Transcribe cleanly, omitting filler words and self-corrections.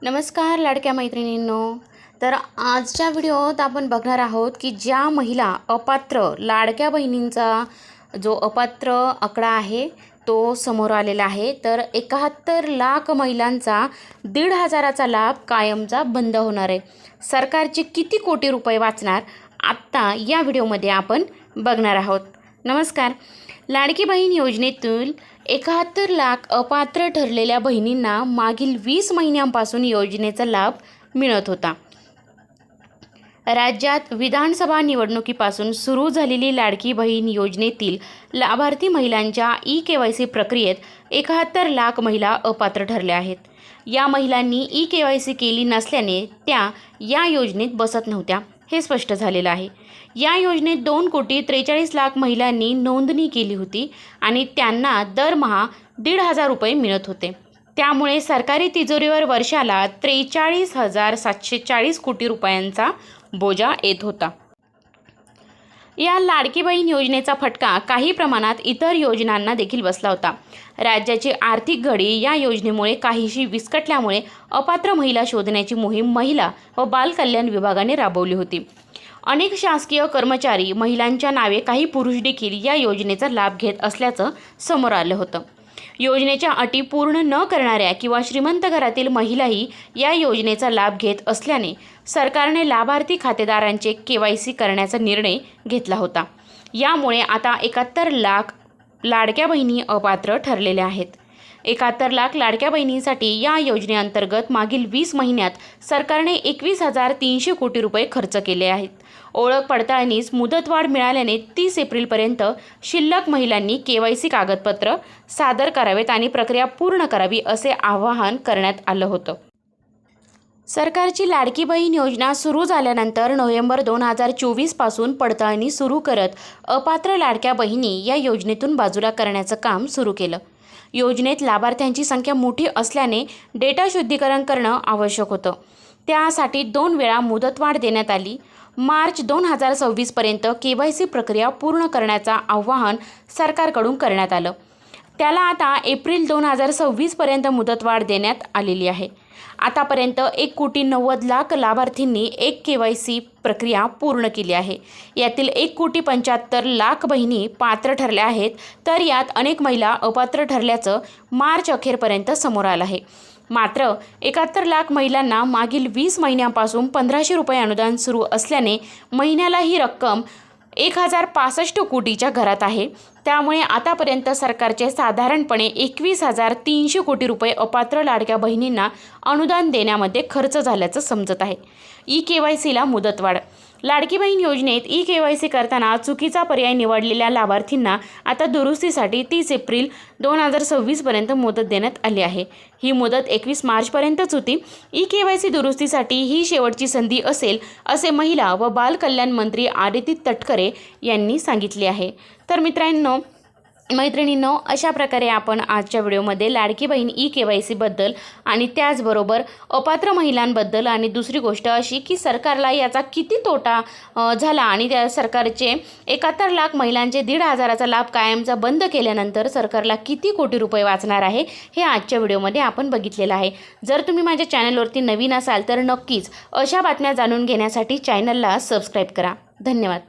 नमस्कार लाडक्या मैत्रिणींनो. तर आजच्या व्हिडिओत आपण बघणार आहोत की ज्या महिला अपात्र लाडक्या बहिणींचा जो अपात्र आकडा आहे तो समोर आलेला आहे. तर 71 लाख महिलांचा 1,500चा लाभ कायमचा बंद होणार आहे. सरकारचे किती कोटी रुपये वाचणार आत्ता या व्हिडिओमध्ये आपण बघणार आहोत. नमस्कार. लाडकी बहीण योजनेतून 71 लाख अपात्र ठरलेल्या बहिणींना मागील 20 महिन्यांपासून योजनेचा लाभ मिळत होता. राज्यात विधानसभा निवडणुकीपासून सुरू झालेली लाडकी बहीण योजनेतील लाभार्थी महिलांच्या ई-KYC प्रक्रियेत 71 लाख महिला अपात्र ठरल्या आहेत. या महिलांनी ई-KYC केली नसल्याने त्या या योजनेत बसत नव्हत्या हे स्पष्ट झालेलं आहे. या योजनेत 2,43,00,000 महिलांनी नोंदणी केली होती आणि त्यांना दरमहा 1,500 रुपये मिळत होते. त्यामुळे सरकारी तिजोरीवर वर्षाला 43,740 कोटी रुपयांचा बोजा येत होता. या लाडकी बहीण योजनेचा फटका काही प्रमाणात इतर योजनांना देखील बसला होता. राज्याची आर्थिक घडी या योजनेमुळे काहीशी विस्कटल्यामुळे अपात्र महिला शोधण्याची मोहीम महिला व बाल कल्याण विभागाने राबवली होती. अनेक शासकीय कर्मचारी महिलांच्या नावे काही पुरुष देखील या योजनेचा लाभ घेत असल्याचं समोर आलं होतं. योजनेच्या अटी पूर्ण न करणाऱ्या किंवा श्रीमंत घरातील महिलाही या योजनेचा लाभ घेत असल्याने सरकारने लाभार्थी खातेदारांचे KYC करण्याचा निर्णय घेतला होता. यामुळे आता 71 लाख लाडक्या बहिणी अपात्र ठरलेल्या आहेत. 71 लाख लाडक्या बहिणींसाठी या योजनेअंतर्गत मागील 20 महिन्यात सरकारने 21,300 कोटी रुपये खर्च केले आहेत. ओळख पडताळणीस मुदतवाढ मिळाल्याने 30 एप्रिलपर्यंत शिल्लक महिलांनी KYC कागदपत्र सादर करावेत आणि प्रक्रिया पूर्ण करावी असे आवाहन करण्यात आलं होतं. सरकारची लाडकी बहीण योजना सुरू झाल्यानंतर नोव्हेंबर 2024 पासून पडताळणी सुरू करत अपात्र लाडक्या बहिणी या योजनेतून बाजूला करण्याचं काम सुरू केलं. योजनेत लाभार्थ्यांची संख्या मोठी असल्याने डेटा शुद्धीकरण करणं आवश्यक होतं. त्यासाठी 2 वेळा मुदतवाढ देण्यात आली. मार्च 2026 पर्यंत KYC प्रक्रिया पूर्ण करण्याचं आवाहन सरकारकडून करण्यात आलं. त्याला आता एप्रिल 2026 पर्यंत मुदतवाढ देण्यात आलेली आहे. आतापर्यंत 1,90,00,000 लाभार्थींनी KYC प्रक्रिया पूर्ण केली आहे. यातील 1,75,00,000 बहिणी पात्र ठरल्या आहेत. तर यात अनेक महिला अपात्र ठरल्याचं मार्च अखेरपर्यंत समोर आलं आहे. मात्र 71 लाख महिलांना मागील 20 महिन्यांपासून 1,500 रुपये अनुदान सुरू असल्याने महिन्याला ही रक्कम 1,065 कोटीच्या घरात आहे. त्यामुळे आतापर्यंत सरकारचे साधारणपणे 21,300 कोटी रुपये अपात्र लाडक्या बहिणींना अनुदान देण्यामध्ये खर्च झाल्याचं समजत आहे. ई-KYCला मुदतवाढ. लाडकी बहीण योजनेत ई-KYC करताना चुकीचा पर्याय निवडलेल्या लाभार्थींना आता दुरुस्तीसाठी 30 एप्रिल 2026 पर्यंत मुदत देण्यात आली आहे. ही मुदत 21 मार्चपर्यंतच होती. ई-KYC दुरुस्तीसाठी ही शेवटची संधी असेल असे महिला व बाल कल्याण मंत्री आदिती तटकरे यांनी सांगितले आहे. तर मैत्रिणींनो, अशा प्रकारे आपण आजच्या व्हिडिओमध्ये लाडकी बहीण ई-KYC बद्दल आणि त्याचबरोबर अपात्र महिलांबद्दल आणि दुसरी गोष्ट अशी की सरकारला याचा किती तोटा झाला आणि त्या सरकारचे 71 लाख महिलांचे 1,500चा लाभ कायमचा बंद केल्यानंतर सरकारला किती कोटी रुपये वाचणार आहे हे आजच्या व्हिडिओमध्ये आपण बघितलेलं आहे. जर तुम्ही माझ्या चॅनलवरती नवीन असाल तर नक्कीच अशा बातम्या जाणून घेण्यासाठी चॅनलला सबस्क्राईब करा. धन्यवाद.